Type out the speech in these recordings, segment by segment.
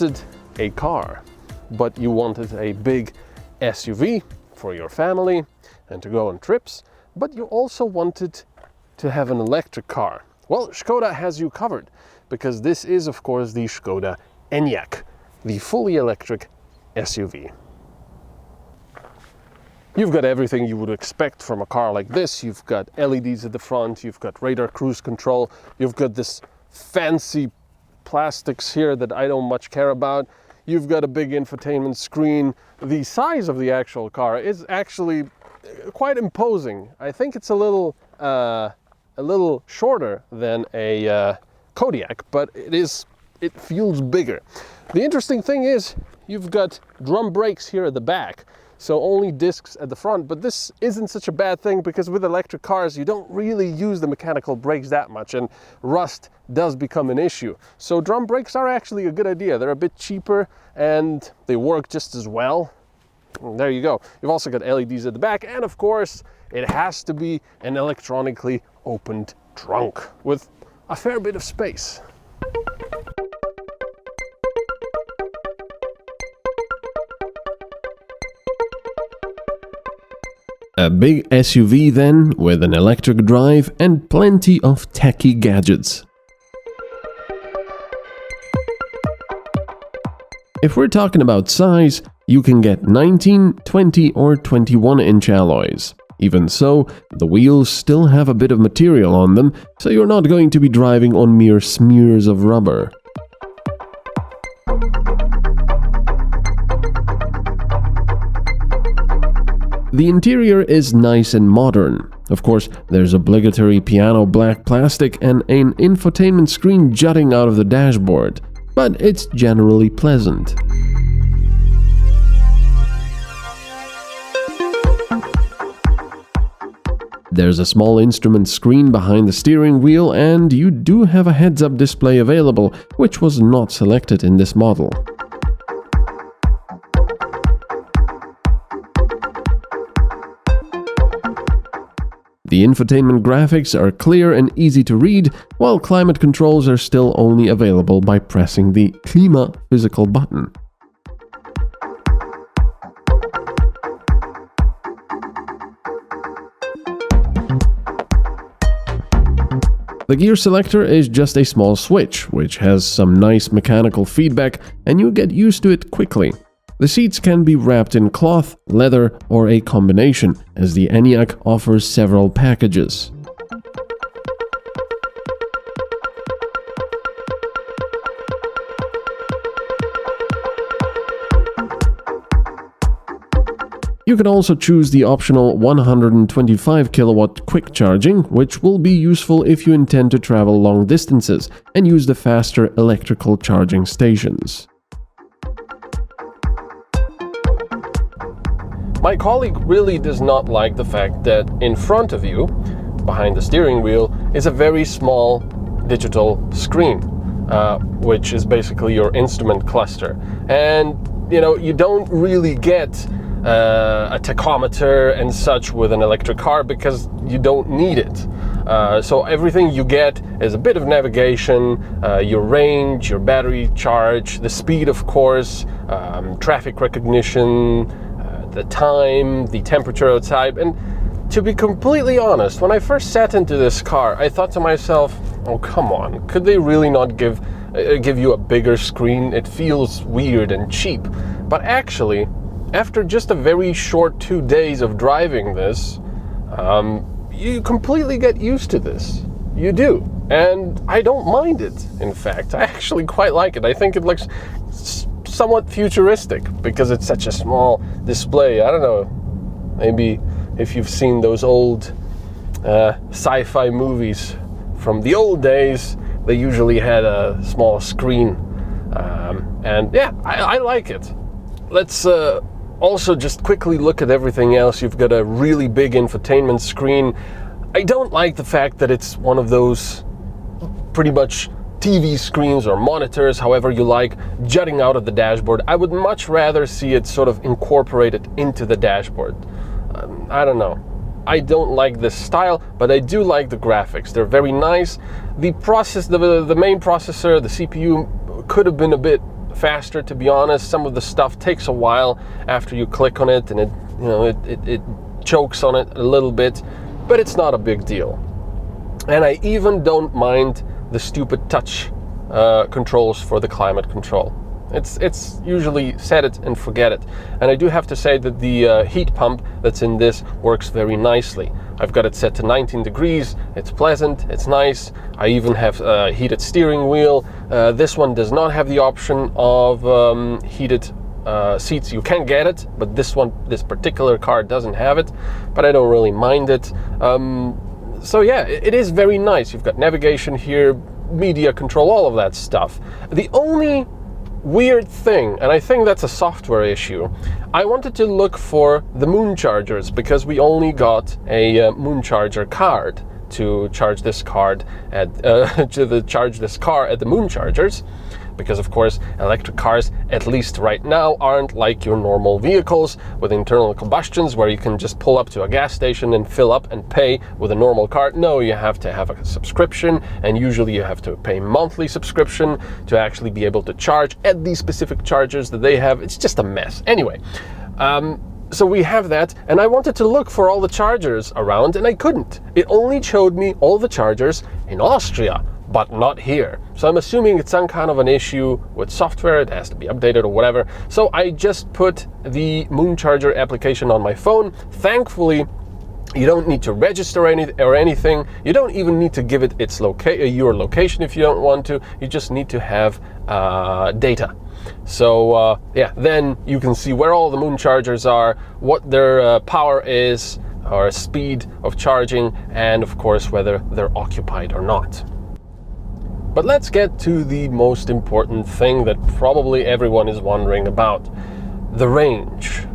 wanted a car, but you wanted a big SUV for your family and to go on trips, but you also wanted to have an electric car. Well, Skoda has you covered, because this is of course the Skoda Enyaq, the fully electric SUV. You've got everything you would expect from a car like this. You've got LEDs at the front, you've got radar cruise control, you've got this fancy plastics here that I don't much care about. You've got a big infotainment screen. The size of the actual car is actually quite imposing. I think it's a little shorter than a Kodiaq, but it feels bigger. The interesting thing is you've got drum brakes here at the back, so only discs at the front, but this isn't such a bad thing because with electric cars you don't really use the mechanical brakes that much and rust does become an issue. So drum brakes are actually a good idea. They're a bit cheaper and they work just as well. And there you go. You've also got LEDs at the back, and of course it has to be an electronically opened trunk with a fair bit of space. A big SUV then, with an electric drive and plenty of techy gadgets. If we're talking about size, you can get 19, 20 or 21-inch alloys. Even so, the wheels still have a bit of material on them, so you're not going to be driving on mere smears of rubber. The interior is nice and modern. Of course, there's obligatory piano black plastic and an infotainment screen jutting out of the dashboard, but it's generally pleasant. There's a small instrument screen behind the steering wheel, and you do have a heads-up display available, which was not selected in this model. The infotainment graphics are clear and easy to read, while climate controls are still only available by pressing the Klima physical button. The gear selector is just a small switch, which has some nice mechanical feedback, and you get used to it quickly. The seats can be wrapped in cloth, leather, or a combination, as the Enyaq offers several packages. You can also choose the optional 125 kilowatt quick charging, which will be useful if you intend to travel long distances and use the faster electrical charging stations. My colleague really does not like the fact that in front of you, behind the steering wheel, is a very small digital screen, which is basically your instrument cluster. And you don't really get a tachometer and such with an electric car because you don't need it. So everything you get is a bit of navigation, your range, your battery charge, the speed of course, traffic recognition, the time, the temperature outside. And to be completely honest, when I first sat into this car, I thought to myself, oh come on, could they really not give you a bigger screen? It feels weird and cheap. But actually, after just a very short 2 days of driving this, you completely get used to this. You do. And I don't mind it, in fact. I actually quite like it. I think it looks somewhat futuristic because it's such a small display. I don't know, maybe if you've seen those old sci-fi movies from the old days, they usually had a small screen. And yeah, I like it. Let's also just quickly look at everything else. You've got a really big infotainment screen. I don't like the fact that it's one of those pretty much TV screens or monitors, however you like, jutting out of the dashboard. I would much rather see it sort of incorporated into the dashboard. I don't know. I don't like this style, but I do like the graphics. They're very nice. The main processor, the CPU, could have been a bit faster, to be honest. Some of the stuff takes a while after you click on it, and it chokes on it a little bit, but it's not a big deal. And I even don't mind the stupid touch controls for the climate control. It's usually set it and forget it. And I do have to say that the heat pump that's in this works very nicely. I've got it set to 19 degrees, it's pleasant, it's nice. I even have a heated steering wheel. This one does not have the option of heated seats. You can get it, but this particular car doesn't have it, but I don't really mind it. So yeah, it is very nice. You've got navigation here, media control, all of that stuff. The only weird thing, and I think that's a software issue, I wanted to look for the moon chargers, because we only got a moon charger card to charge this card at charge this car at the moon chargers, because of course electric cars, at least right now, aren't like your normal vehicles with internal combustions where you can just pull up to a gas station and fill up and pay with a normal card. No, you have to have a subscription, and usually you have to pay monthly subscription to actually be able to charge at these specific chargers that they have. It's just a mess. Anyway, so we have that, and I wanted to look for all the chargers around, and I couldn't. It only showed me all the chargers in Austria, but not here. So I'm assuming it's some kind of an issue with software, it has to be updated or whatever. So I just put the Moon Charger application on my phone. Thankfully, you don't need to register anything. You don't even need to give it its your location if you don't want to. You just need to have data. So yeah, then you can see where all the Moon Chargers are, what their power is, or speed of charging, and of course whether they're occupied or not. But let's get to the most important thing that probably everyone is wondering about: the range.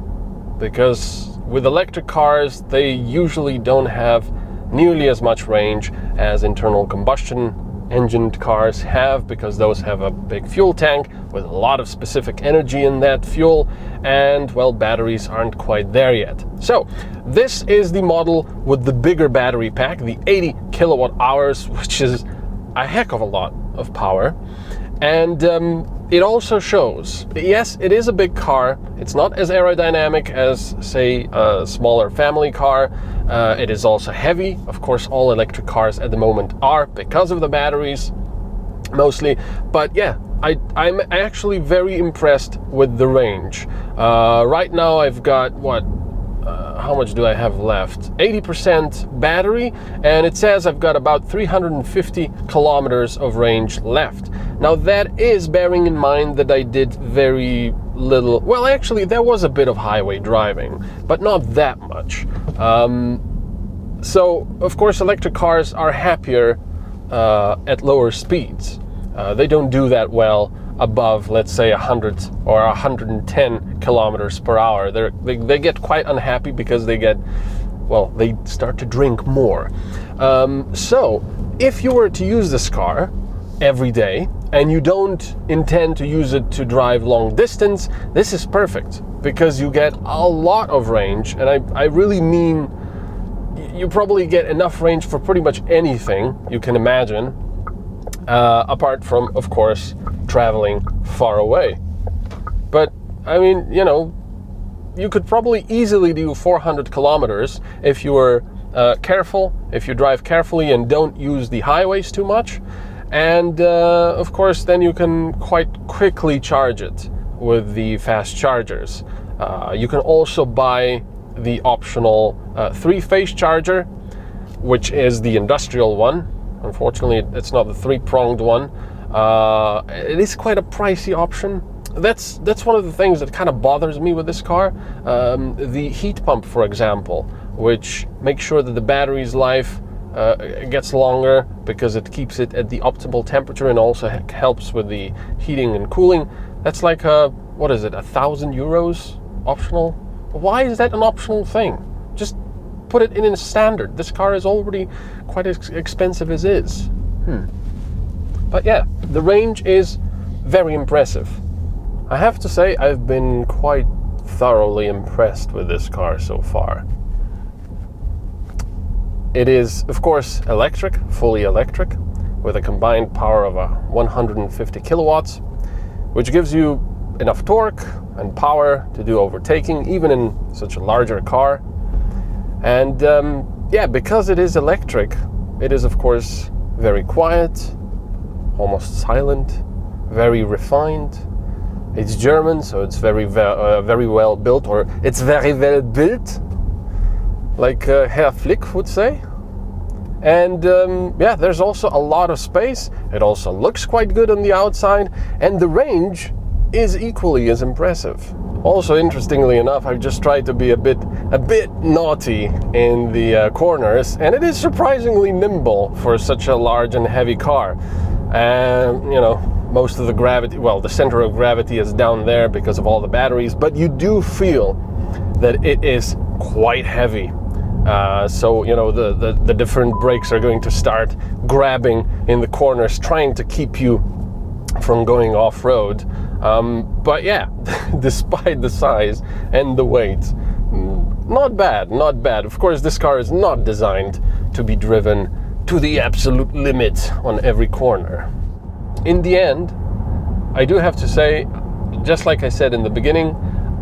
Because with electric cars, they usually don't have nearly as much range as internal combustion engined cars have, because those have a big fuel tank with a lot of specific energy in that fuel, and well, batteries aren't quite there yet. So this is the model with the bigger battery pack, the 80 kilowatt hours, which is a heck of a lot of power. And it also shows, yes, it is a big car. It's not as aerodynamic as, say, a smaller family car. It is also heavy. Of course, all electric cars at the moment are, because of the batteries, mostly. But yeah, I'm actually very impressed with the range. Right now I've got, how much do I have left? 80% battery, and it says I've got about 350 kilometers of range left. Now that is bearing in mind that I did very little, well actually there was a bit of highway driving, but not that much. So of course electric cars are happier at lower speeds. They don't do that well above, let's say, 100 or 110 kilometers per hour. They get quite unhappy because they start to drink more. So if you were to use this car every day and you don't intend to use it to drive long distance, this is perfect, because you get a lot of range, and I really mean you probably get enough range for pretty much anything you can imagine, apart from, of course, traveling far away. But I mean, you could probably easily do 400 kilometers if you were careful, if you drive carefully and don't use the highways too much. And of course, then you can quite quickly charge it with the fast chargers. You can also buy the optional 3-phase charger, which is the industrial one. Unfortunately, it's not the 3-pronged one. It is quite a pricey option. That's one of the things that kind of bothers me with this car. The heat pump, for example, which makes sure that the battery's life gets longer because it keeps it at the optimal temperature and also helps with the heating and cooling. That's like what is it, 1,000 euros optional? Why is that an optional thing? Just put it in a standard. This car is already quite as expensive as is. But yeah, the range is very impressive. I have to say I've been quite thoroughly impressed with this car so far. It is, of course, electric, fully electric, with a combined power of 150 kilowatts. which gives you enough torque and power to do overtaking, even in such a larger car. And yeah, because it is electric, it is of course very quiet, almost silent, very refined. It's German, so it's very well built, or it's very well built, like Herr Flick would say. And yeah, there's also a lot of space. It also looks quite good on the outside, and the range is equally as impressive. Also, interestingly enough, I've just tried to be a bit naughty in the corners, and it is surprisingly nimble for such a large and heavy car. You know, most of the gravity, well, the center of gravity is down there because of all the batteries, but you do feel that it is quite heavy. So, you know, the different brakes are going to start grabbing in the corners, trying to keep you from going off-road. But yeah, despite the size and the weight, not bad, not bad. Of course, this car is not designed to be driven to the absolute limit on every corner. In the end, I do have to say, just like I said in the beginning,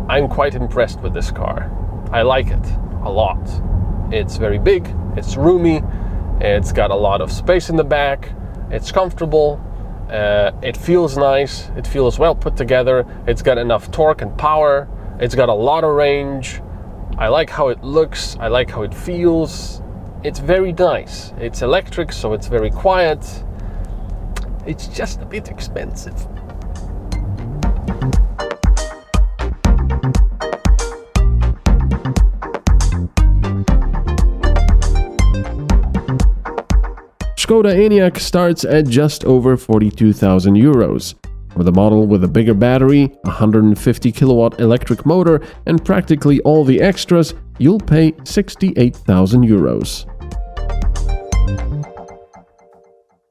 I'm quite impressed with this car. I like it a lot. It's very big, it's roomy, it's got a lot of space in the back, it's comfortable, it feels nice, it feels well put together, it's got enough torque and power, it's got a lot of range. I like how it looks, I like how it feels. It's very nice. It's electric, so it's very quiet. It's just a bit expensive. Skoda Enyaq starts at just over 42,000 euros. For the model with a bigger battery, 150 kilowatt electric motor, and practically all the extras, you'll pay 68,000 euros.